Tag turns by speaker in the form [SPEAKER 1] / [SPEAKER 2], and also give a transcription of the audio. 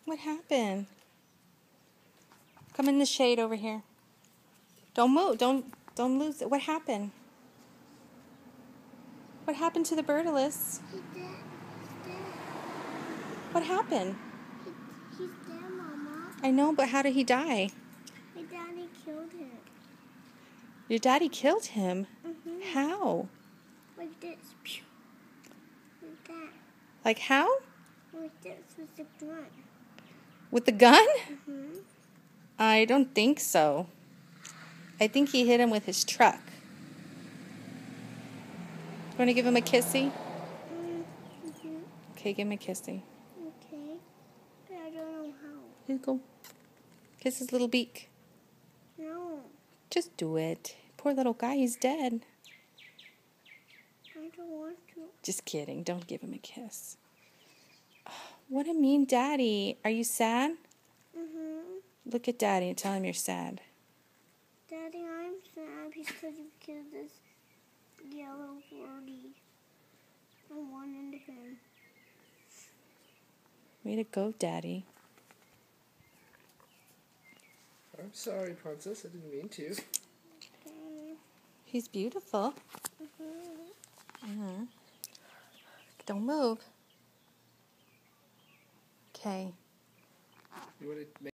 [SPEAKER 1] What happened? Come in the shade over here. Don't move. Don't lose it. What happened? What happened to the bird, Alyssa?
[SPEAKER 2] He's dead.
[SPEAKER 1] What happened?
[SPEAKER 2] He's dead, Mama.
[SPEAKER 1] I know, but how did he die?
[SPEAKER 2] My daddy killed him.
[SPEAKER 1] Your daddy killed him?
[SPEAKER 2] Mm-hmm.
[SPEAKER 1] How?
[SPEAKER 2] Like this. Like that.
[SPEAKER 1] Like how?
[SPEAKER 2] Like this with the gun.
[SPEAKER 1] With the gun?
[SPEAKER 2] Mm-hmm.
[SPEAKER 1] I don't think so. I think he hit him with his truck. You want to give him a kissy?
[SPEAKER 2] Mm-hmm.
[SPEAKER 1] Okay, give him a kissy.
[SPEAKER 2] Okay. But I don't know how.
[SPEAKER 1] Here you go. Kiss his little beak.
[SPEAKER 2] No.
[SPEAKER 1] Just do it. Poor little guy, he's dead.
[SPEAKER 2] I don't want to.
[SPEAKER 1] Just kidding. Don't give him a kiss. What a mean daddy. Are you sad?
[SPEAKER 2] Mm-hmm.
[SPEAKER 1] Look at daddy and tell him you're sad.
[SPEAKER 2] Daddy, I'm sad because you killed this yellow birdie. I wanted him.
[SPEAKER 1] Way to go, daddy.
[SPEAKER 3] I'm sorry, Princess. I didn't mean to.
[SPEAKER 2] Okay.
[SPEAKER 1] He's beautiful.
[SPEAKER 2] Mm-hmm.
[SPEAKER 1] Don't move. Okay.
[SPEAKER 3] You want to make